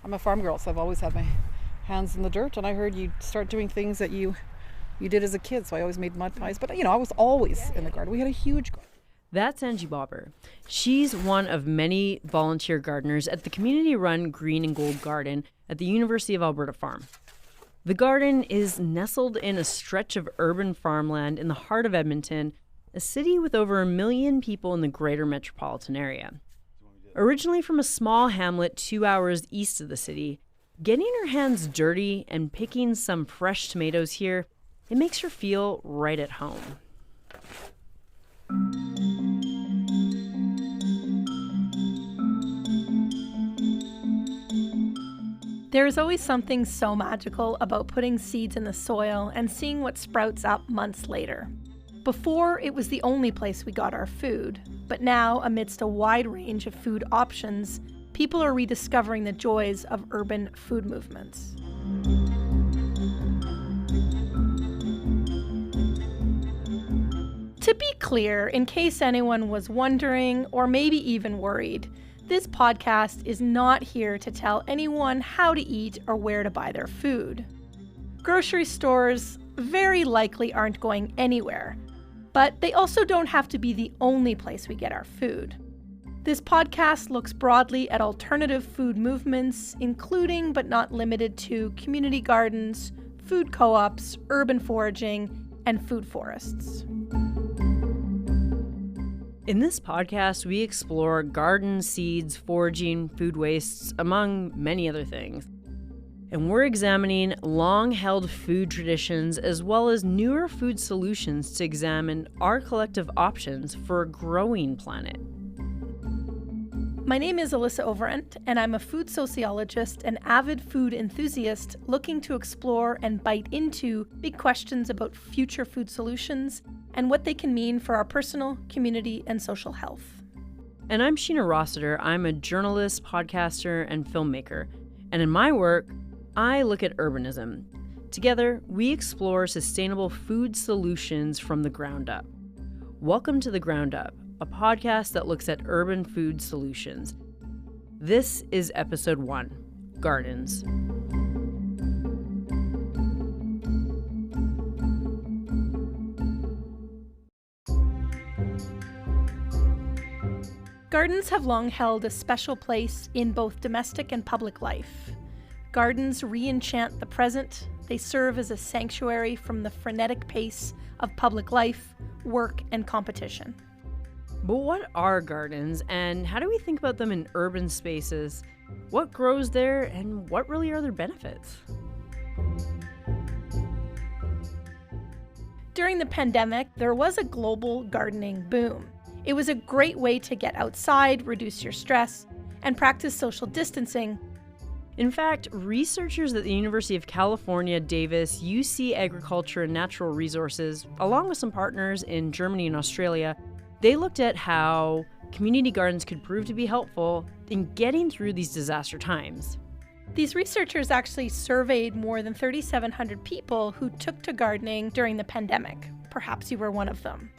I'm a farm girl, so I've always had my hands in the dirt, and I heard you start doing things that you did as a kid, so I always made mud pies. But, I was always in the garden. We had a huge garden. That's Angie Bobber. She's one of many volunteer gardeners at the community-run Green and Gold Garden at the University of Alberta Farm. The garden is nestled in a stretch of urban farmland in the heart of Edmonton, a city with over 1 million people in the greater metropolitan area. Originally from a small hamlet 2 hours east of the city, getting her hands dirty and picking some fresh tomatoes here, it makes her feel right at home. There is always something so magical about putting seeds in the soil and seeing what sprouts up months later. Before, it was the only place we got our food, but now, amidst a wide range of food options, people are rediscovering the joys of urban food movements. To be clear, in case anyone was wondering or maybe even worried, this podcast is not here to tell anyone how to eat or where to buy their food. Grocery stores very likely aren't going anywhere, but they also don't have to be the only place we get our food. This podcast looks broadly at alternative food movements, including but not limited to community gardens, food co-ops, urban foraging, and food forests. In this podcast, we explore gardens, seeds, foraging, food wastes, among many other things. And we're examining long-held food traditions as well as newer food solutions to examine our collective options for a growing planet. My name is Alyssa Overent, and I'm a food sociologist and avid food enthusiast looking to explore and bite into big questions about future food solutions and what they can mean for our personal, community, and social health. And I'm Sheena Rossiter. I'm a journalist, podcaster, and filmmaker. And in my work, I look at urbanism. Together, we explore sustainable food solutions from the ground up. Welcome to The Ground Up, a podcast that looks at urban food solutions. This is episode 1, Gardens. Gardens have long held a special place in both domestic and public life. Gardens re-enchant the present. They serve as a sanctuary from the frenetic pace of public life, work, and competition. But what are gardens, and how do we think about them in urban spaces? What grows there, and what really are their benefits? During the pandemic, there was a global gardening boom. It was a great way to get outside, reduce your stress, and practice social distancing. In fact, researchers at the University of California, Davis, UC Agriculture and Natural Resources, along with some partners in Germany and Australia, they looked at how community gardens could prove to be helpful in getting through these disaster times. These researchers actually surveyed more than 3,700 people who took to gardening during the pandemic. Perhaps you were one of them.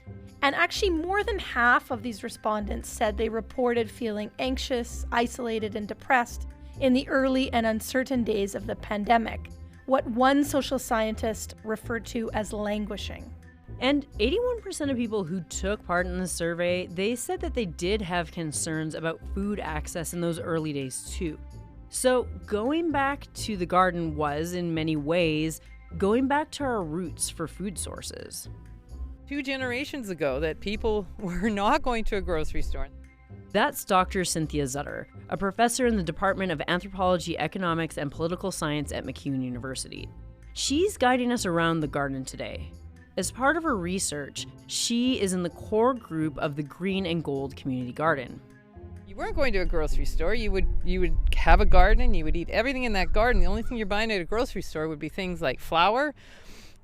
And actually, more than half of these respondents said they reported feeling anxious, isolated, and depressed in the early and uncertain days of the pandemic, what one social scientist referred to as languishing. And 81% of people who took part in the survey, they said that they did have concerns about food access in those early days too. So going back to the garden was, in many ways, going back to our roots for food sources. 2 generations ago that people were not going to a grocery store. That's Dr. Cynthia Zutter, a professor in the Department of Anthropology, Economics, and Political Science at MacEwan University. She's guiding us around the garden today. As part of her research, she is in the core group of the Green and Gold Community Garden. You weren't going to a grocery store. You would have a garden and you would eat everything in that garden. The only thing you're buying at a grocery store would be things like flour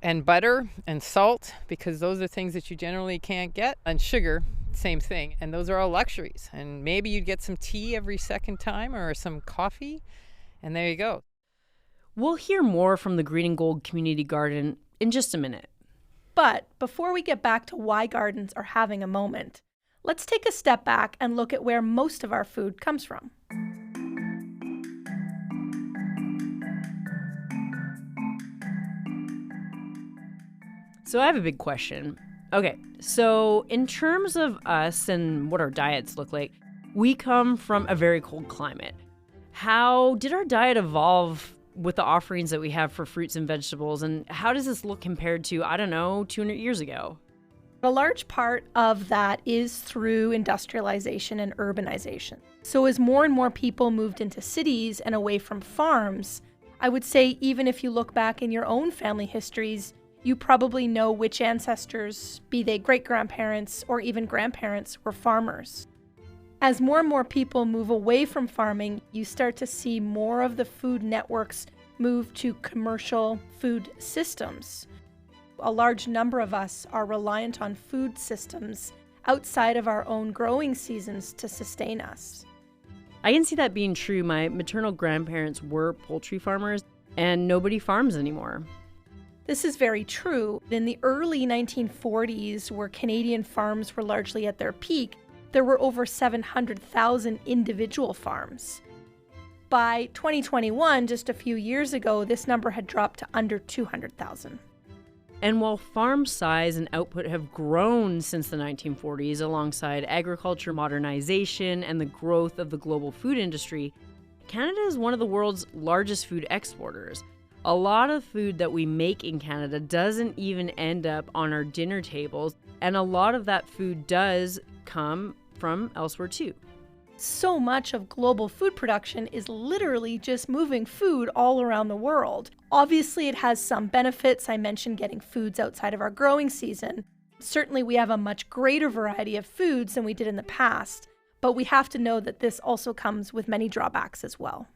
and butter and salt, because those are things that you generally can't get, and sugar, same thing. And those are all luxuries. And maybe you'd get some tea every second time or some coffee, and there you go. We'll hear more from the Green and Gold Community Garden in just a minute. But before we get back to why gardens are having a moment, let's take a step back and look at where most of our food comes from. So I have a big question. Okay, so in terms of us and what our diets look like, we come from a very cold climate. How did our diet evolve with the offerings that we have for fruits and vegetables, and how does this look compared to, 200 years ago? A large part of that is through industrialization and urbanization. So as more and more people moved into cities and away from farms, I would say even if you look back in your own family histories, you probably know which ancestors, be they great-grandparents or even grandparents, were farmers. As more and more people move away from farming, you start to see more of the food networks move to commercial food systems. A large number of us are reliant on food systems outside of our own growing seasons to sustain us. I can see that being true. My maternal grandparents were poultry farmers, and nobody farms anymore. This is very true. In the early 1940s, where Canadian farms were largely at their peak, there were over 700,000 individual farms. By 2021, just a few years ago, this number had dropped to under 200,000. And while farm size and output have grown since the 1940s alongside agriculture modernization and the growth of the global food industry, Canada is one of the world's largest food exporters. A lot of food that we make in Canada doesn't even end up on our dinner tables, and a lot of that food does come from elsewhere too. So much of global food production is literally just moving food all around the world. Obviously, it has some benefits. I mentioned getting foods outside of our growing season. Certainly, we have a much greater variety of foods than we did in the past, but we have to know that this also comes with many drawbacks as well.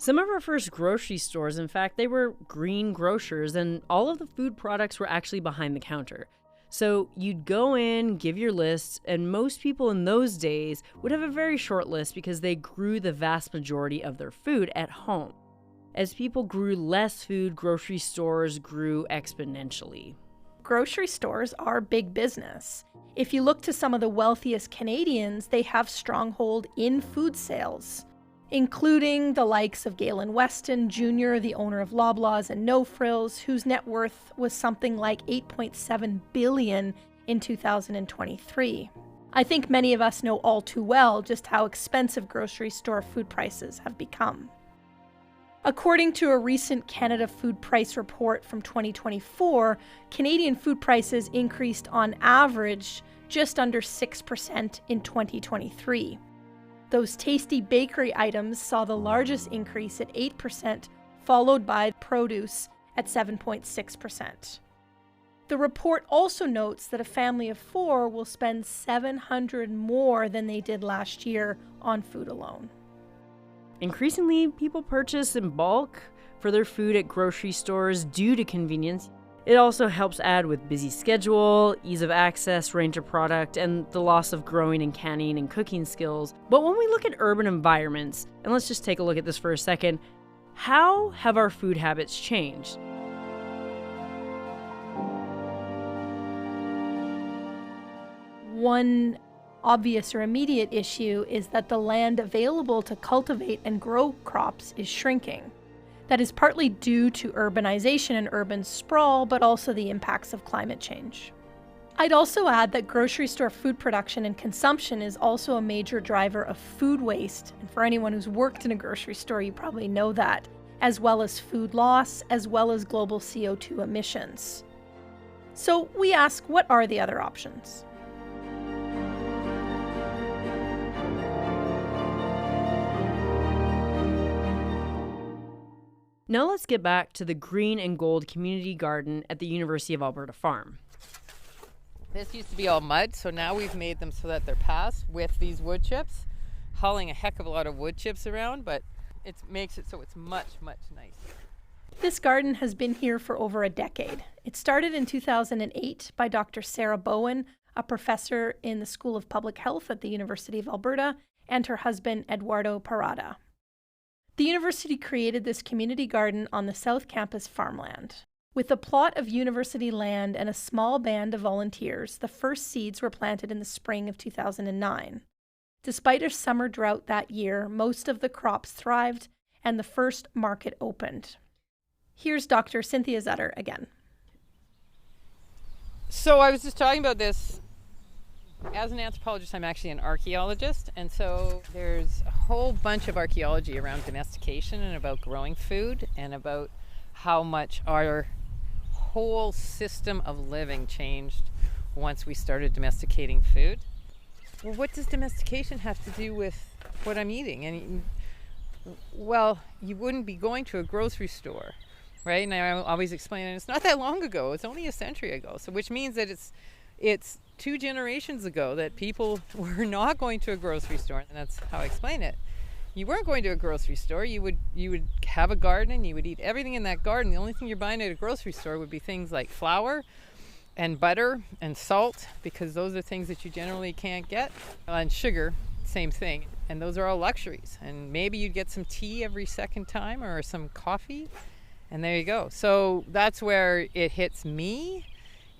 Some of our first grocery stores, in fact, they were green grocers, and all of the food products were actually behind the counter. So you'd go in, give your list, and most people in those days would have a very short list because they grew the vast majority of their food at home. As people grew less food, grocery stores grew exponentially. Grocery stores are big business. If you look to some of the wealthiest Canadians, they have stronghold in food sales, including the likes of Galen Weston Jr., the owner of Loblaws and No Frills, whose net worth was something like $8.7 billion in 2023. I think many of us know all too well just how expensive grocery store food prices have become. According to a recent Canada Food Price Report from 2024, Canadian food prices increased on average just under 6% in 2023. Those tasty bakery items saw the largest increase at 8%, followed by produce at 7.6%. The report also notes that a family of 4 will spend $700 more than they did last year on food alone. Increasingly, people purchase in bulk for their food at grocery stores due to convenience. It also helps add with busy schedule, ease of access, range of product, and the loss of growing and canning and cooking skills. But when we look at urban environments, and let's just take a look at this for a second, how have our food habits changed? One obvious or immediate issue is that the land available to cultivate and grow crops is shrinking. That is partly due to urbanization and urban sprawl, but also the impacts of climate change. I'd also add that grocery store food production and consumption is also a major driver of food waste. And for anyone who's worked in a grocery store, you probably know that, as well as food loss, as well as global CO2 emissions. So we ask, what are the other options? Now let's get back to the Green and Gold Community Garden at the University of Alberta Farm. This used to be all mud, so now we've made them so that they're passed with these wood chips, hauling a heck of a lot of wood chips around, but it makes it so it's much, much nicer. This garden has been here for over a decade. It started in 2008 by Dr. Sarah Bowen, a professor in the School of Public Health at the University of Alberta, and her husband, Eduardo Parada. The university created this community garden on the South Campus farmland. With a plot of university land and a small band of volunteers, the first seeds were planted in the spring of 2009. Despite a summer drought that year, most of the crops thrived and the first market opened. Here's Dr. Cynthia Zutter again. So I was just talking about this. As an anthropologist, I'm actually an archaeologist, and so there's a whole bunch of archaeology around domestication and about growing food and about how much our whole system of living changed once we started domesticating food. Well, what does domestication have to do with what I'm eating? And well, you wouldn't be going to a grocery store, right? And I always explain, and it's not that long ago. It's only a century ago. So which means that it's 2 generations ago that people were not going to a grocery store, and that's how I explain it. You weren't going to a grocery store. You would have a garden, and you would eat everything in that garden. The only thing you're buying at a grocery store would be things like flour and butter and salt, because those are things that you generally can't get. And sugar, same thing. And those are all luxuries. And maybe you'd get some tea every second time or some coffee, and there you go. So that's where it hits me,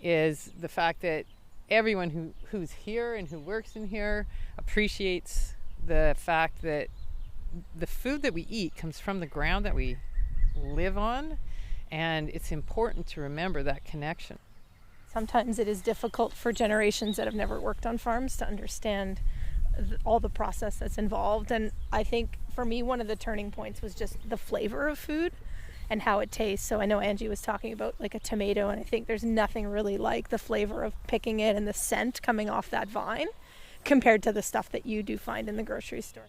is the fact that everyone who's here and who works in here appreciates the fact that the food that we eat comes from the ground that we live on, and it's important to remember that connection. Sometimes it is difficult for generations that have never worked on farms to understand all the process that's involved. And I think for me, one of the turning points was just the flavor of food and how it tastes. So I know Angie was talking about like a tomato, and I think there's nothing really like the flavor of picking it and the scent coming off that vine compared to the stuff that you do find in the grocery store.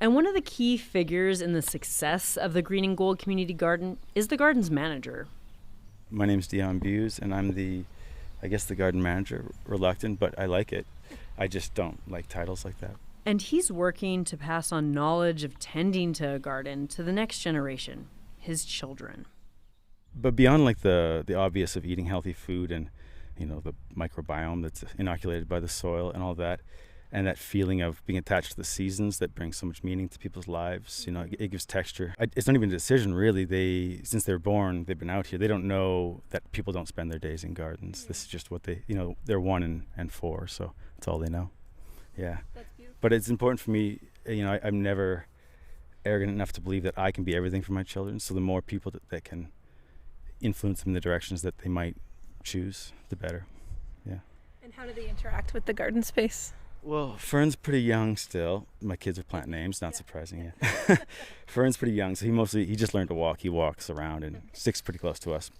And one of the key figures in the success of the Green and Gold Community Garden is the garden's manager. My name's Dion Buse, and I'm the garden manager. Reluctant, but I like it. I just don't like titles like that. And he's working to pass on knowledge of tending to a garden to the next generation, his children. But beyond like the obvious of eating healthy food and, the microbiome that's inoculated by the soil and all that, and that feeling of being attached to the seasons that brings so much meaning to people's lives, it gives texture. It's not even a decision, really. Since they're born, they've been out here. They don't know that people don't spend their days in gardens. This is just what they're 1 and 4, so that's all they know. Yeah. That's beautiful. But it's important for me, I'm never arrogant enough to believe that I can be everything for my children. So the more people that can influence them in the directions that they might choose, the better. Yeah. And how do they interact with the garden space? Well, Fern's pretty young still. My kids are plant names, not surprising. Yeah. Fern's pretty young, so he just learned to walk. He walks around and sticks pretty close to us.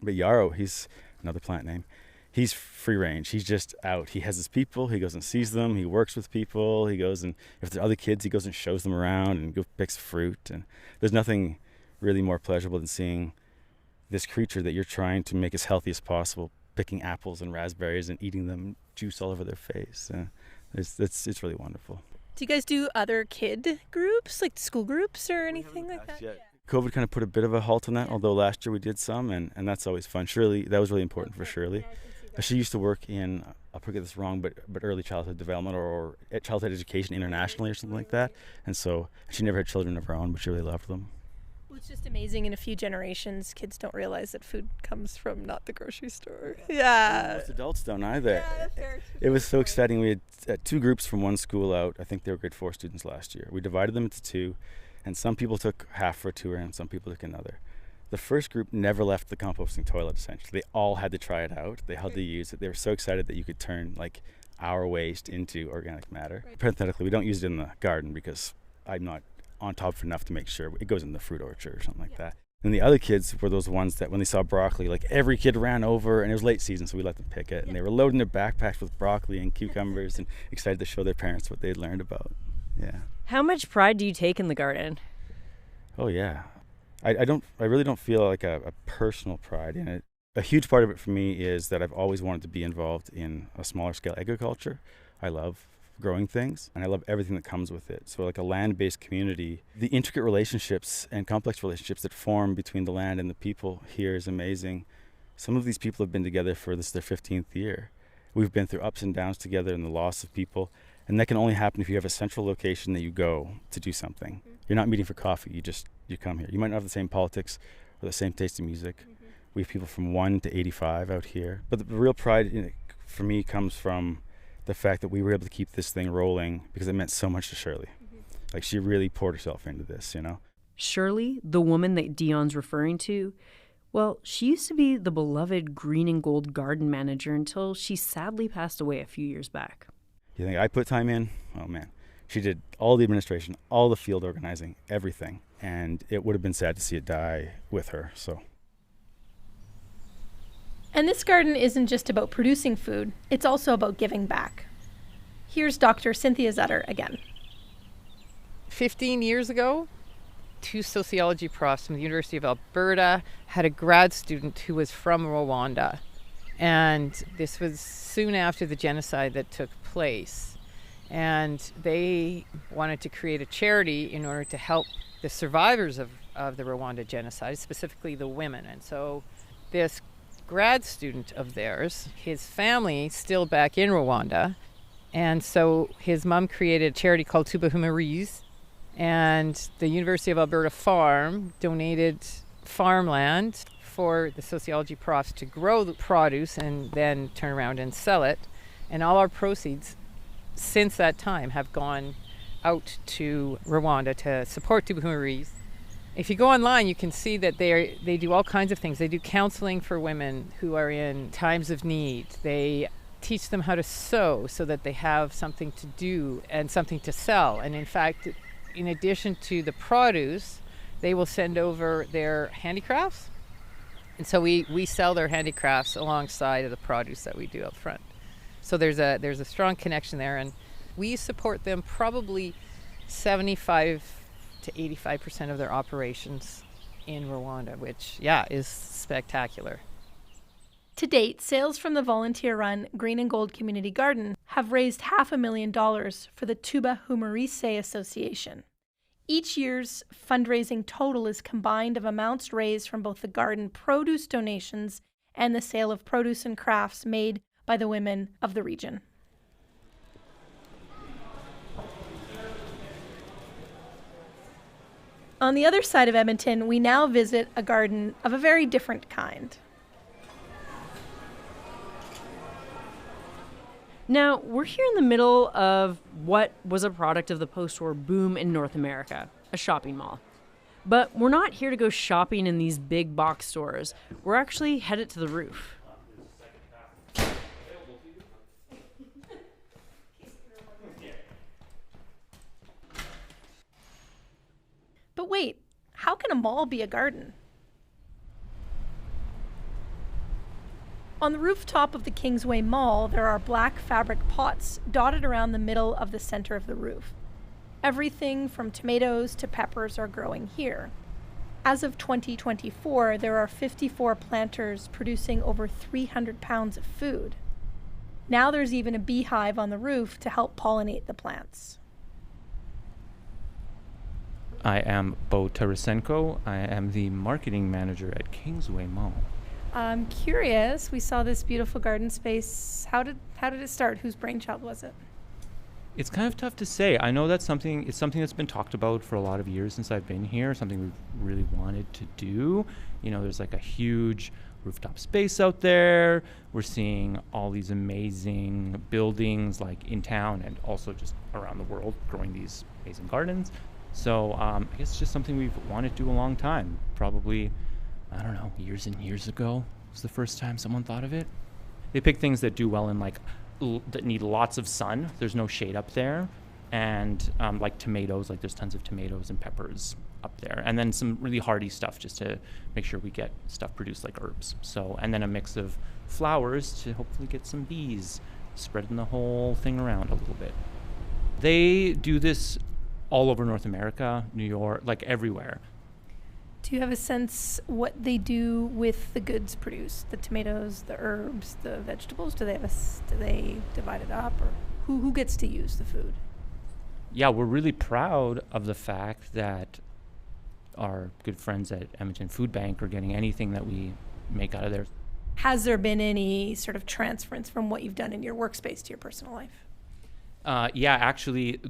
But Yarrow, he's another plant name. He's free range. He's just out. He has his people. He goes and sees them. He works with people. He goes, and if there are other kids, he goes and shows them around and picks fruit. And there's nothing really more pleasurable than seeing this creature that you're trying to make as healthy as possible, picking apples and raspberries and eating them, juice all over their face. It's really wonderful. Do you guys do other kid groups, like school groups or anything like that? Yeah. COVID kind of put a bit of a halt on that, although last year we did some, and that's always fun. Shirley, that was really important for Shirley. She used to work in, I'll probably get this wrong, but early childhood development or childhood education internationally or something like that. And so she never had children of her own, but she really loved them. Well, it's just amazing. In a few generations, kids don't realize that food comes from not the grocery store. Yeah. Most adults don't either. Yeah, fair. It was so exciting. We had 2 groups from one school out. I think they were grade 4 students last year. We divided them into 2, and some people took half for a tour and some people took another. The first group never left the composting toilet, essentially. They all had to try it out. They had to use it. They were so excited that you could turn like our waste into organic matter. Right. Parenthetically, we don't use it in the garden because I'm not on top of enough to make sure it goes in the fruit orchard or something like that. And the other kids were those ones that when they saw broccoli, like every kid ran over, and it was late season, so we let them pick it. And they were loading their backpacks with broccoli and cucumbers and excited to show their parents what they'd learned about. Yeah. How much pride do you take in the garden? Oh, yeah. I really don't feel like a personal pride in it. A huge part of it for me is that I've always wanted to be involved in a smaller scale agriculture. I love growing things, and I love everything that comes with it. So like a land-based community, the intricate relationships and complex relationships that form between the land and the people here is amazing. Some of these people have been together for this their 15th year. We've been through ups and downs together and the loss of people, and that can only happen if you have a central location that you go to do something. You're not meeting for coffee, you come here. You might not have the same politics or the same taste in music. We have people from 1 to 85 out here. But the real pride in it, for me, comes from the fact that we were able to keep this thing rolling, because it meant so much to Shirley. Like, she really poured herself into this, you know? Shirley, the woman that Dion's referring to, well, she used to be the beloved green and gold garden manager until she sadly passed away a few years back. You think I put time in? Oh, man. She did all the administration, all the field organizing, everything. And it would have been sad to see it die with her, so. And this garden isn't just about producing food, it's also about giving back. Here's Dr. Cynthia Zutter again. 15 years ago, 2 sociology profs from the University of Alberta had a grad student who was from Rwanda. And this was soon after the genocide that took place. And they wanted to create a charity in order to help the survivors of the Rwanda genocide, specifically the women. And so this grad student of theirs, his family still back in Rwanda. And so his mom created a charity called Tubahumariz. And the University of Alberta Farm donated farmland for the sociology profs to grow the produce and then turn around and sell it. And all our proceeds since that time have gone out to Rwanda to support Tubahumariz. If you go online, you can see that they do all kinds of things. They do counseling for women who are in times of need. They teach them how to sew so that they have something to do and something to sell. And in fact, in addition to the produce, they will send over their handicrafts. And so we sell their handicrafts alongside of the produce that we do up front. So there's a strong connection there, and we support them probably 75 to 85% of their operations in Rwanda, which, is spectacular. To date, sales from the volunteer-run Green and Gold Community Garden have raised $500,000 for the Tuba Humarise Association. Each year's fundraising total is combined of amounts raised from both the garden produce donations and the sale of produce and crafts made by the women of the region. On the other side of Edmonton, we now visit a garden of a very different kind. Now, we're here in the middle of what was a product of the post-war boom in North America, a shopping mall. But we're not here to go shopping in these big box stores. We're actually headed to the roof. But wait, how can a mall be a garden? On the rooftop of the Kingsway Mall, there are black fabric pots dotted around the middle of the center of the roof. Everything from tomatoes to peppers are growing here. As of 2024, there are 54 planters producing over 300 pounds of food. Now there's even a beehive on the roof to help pollinate the plants. I am Bo Tarasenko. I am the marketing manager at Kingsway Mall. I'm curious, we saw this beautiful garden space. How did it start? Whose brainchild was it? It's kind of tough to say. I know it's something that's been talked about for a lot of years since I've been here, something we've really wanted to do. You know, there's like a huge rooftop space out there. We're seeing all these amazing buildings like in town and also just around the world growing these amazing gardens. So I guess it's just something we've wanted to do a long time. Probably, I don't know, years and years ago was the first time someone thought of it. They pick things that do well in that need lots of sun. There's no shade up there. And like tomatoes, like there's tons of tomatoes and peppers up there. And then some really hardy stuff just to make sure we get stuff produced like herbs. So, and then a mix of flowers to hopefully get some bees, spreading the whole thing around a little bit. They do this all over North America, New York, like everywhere. Do you have a sense what they do with the goods produced? The tomatoes, the herbs, the vegetables? Do they divide it up, or who gets to use the food? Yeah, we're really proud of the fact that our good friends at Edmonton Food Bank are getting anything that we make out of there. Has there been any sort of transference from what you've done in your workspace to your personal life? Yeah, actually,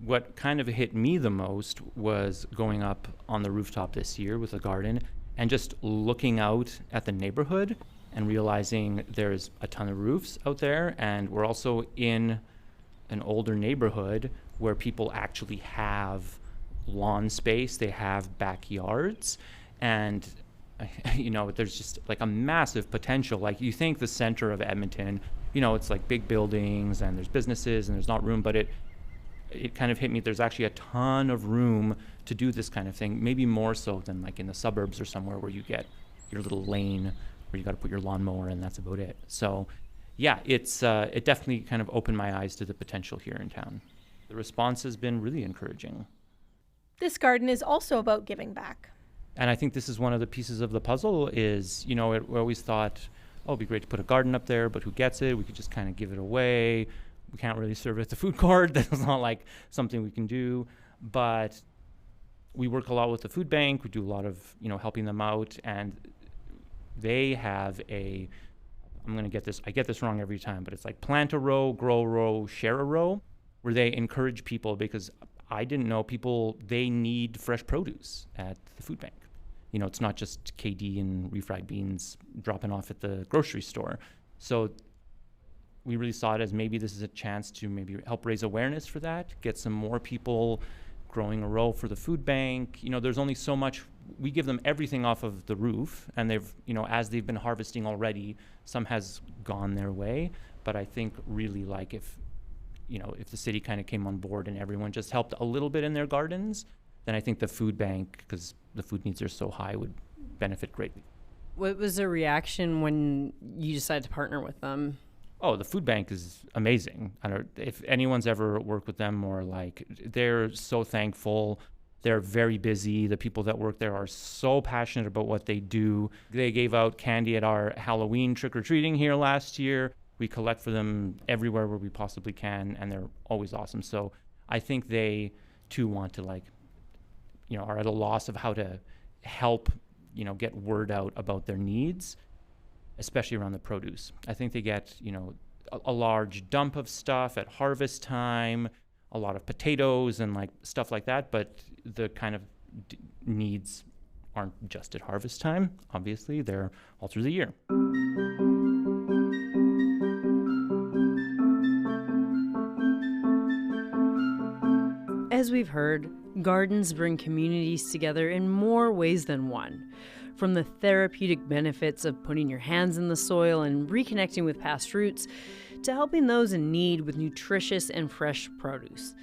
what kind of hit me the most was going up on the rooftop this year with a garden and just looking out at the neighborhood and realizing there's a ton of roofs out there, and we're also in an older neighborhood where people actually have lawn space, they have backyards, and there's just like a massive potential. Like, you think the center of Edmonton, it's like big buildings and there's businesses and there's not room, but it kind of hit me. There's actually a ton of room to do this kind of thing, maybe more so than like in the suburbs or somewhere where you get your little lane where you got to put your lawnmower and that's about it. So yeah, it definitely kind of opened my eyes to the potential here in town. The response has been really encouraging. This garden is also about giving back. And I think this is one of the pieces of the puzzle is, we always thought, it'd be great to put a garden up there, but who gets it? We could just kind of give it away. We can't really serve it at the food court. That's not like something we can do. But we work a lot with the food bank. We do a lot of, helping them out. And they have I get this wrong every time, but it's like plant a row, grow a row, share a row, where they encourage people, because I didn't know they need fresh produce at the food bank. It's not just KD and refried beans dropping off at the grocery store. So we really saw it as maybe this is a chance to maybe help raise awareness for that, get some more people growing a row for the food bank. There's only so much. We give them everything off of the roof, and they've, as they've been harvesting already, some has gone their way. But I think really like if the city kind of came on board and everyone just helped a little bit in their gardens, then I think the food bank, because the food needs are so high, would benefit greatly. What was the reaction when you decided to partner with them? Oh, the food bank is amazing. I don't if anyone's ever worked with them, or like, they're so thankful. They're very busy. The people that work there are so passionate about what they do. They gave out candy at our Halloween trick-or-treating here last year. We collect for them everywhere where we possibly can, and they're always awesome. So I think they too want to are at a loss of how to help, get word out about their needs, especially around the produce. I think they get, a large dump of stuff at harvest time, a lot of potatoes and like stuff like that, but the kind of needs aren't just at harvest time. Obviously, they're all through the year. As we've heard, gardens bring communities together in more ways than one. From the therapeutic benefits of putting your hands in the soil and reconnecting with past roots, to helping those in need with nutritious and fresh produce.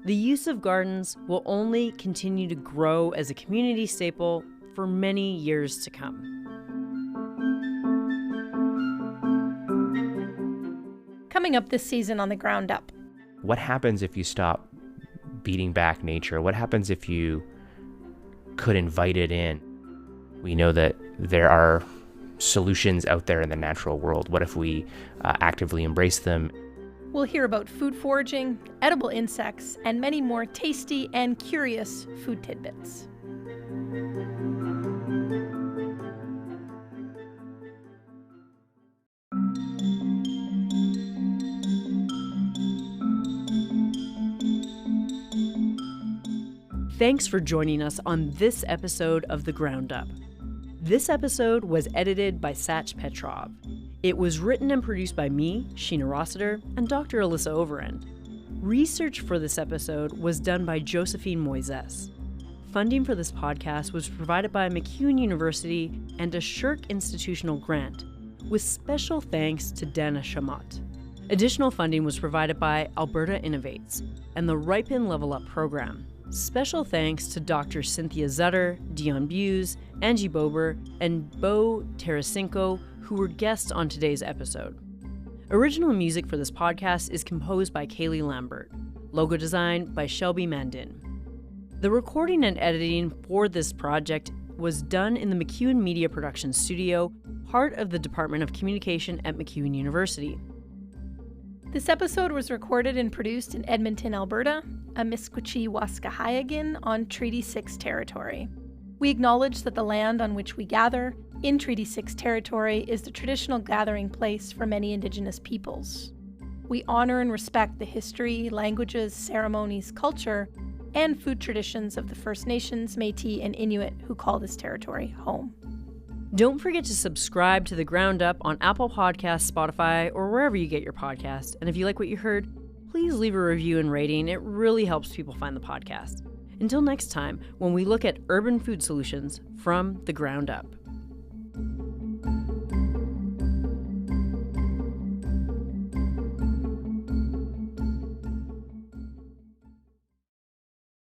The use of gardens will only continue to grow as a community staple for many years to come. Coming up this season on The Ground Up. What happens if you stop beating back nature? What happens if you could invite it in? We know that there are solutions out there in the natural world. What if we actively embrace them? We'll hear about food foraging, edible insects, and many more tasty and curious food tidbits. Thanks for joining us on this episode of The Ground Up. This episode was edited by Sach Petrov. It was written and produced by me, Sheena Rossiter, and Dr. Alyssa Overend. Research for this episode was done by Josephine Moises. Funding for this podcast was provided by MacEwan University and a Shirk Institutional Grant, with special thanks to Dana Shamat. Additional funding was provided by Alberta Innovates and the Ripen Level Up program. Special thanks to Dr. Cynthia Zutter, Dion Buse, Angie Bober, and Bo Tarasenko, who were guests on today's episode. Original music for this podcast is composed by Kaylee Lambert. Logo design by Shelby Mandin. The recording and editing for this project was done in the MacEwan Media Production Studio, part of the Department of Communication at MacEwan University. This episode was recorded and produced in Edmonton, Alberta, Amiskwaci-Waskahiagin on Treaty 6 territory. We acknowledge that the land on which we gather in Treaty 6 territory is the traditional gathering place for many Indigenous peoples. We honor and respect the history, languages, ceremonies, culture, and food traditions of the First Nations, Métis, and Inuit who call this territory home. Don't forget to subscribe to The Ground Up on Apple Podcasts, Spotify, or wherever you get your podcasts. And if you like what you heard, please leave a review and rating. It really helps people find the podcast. Until next time, when we look at urban food solutions from the ground up.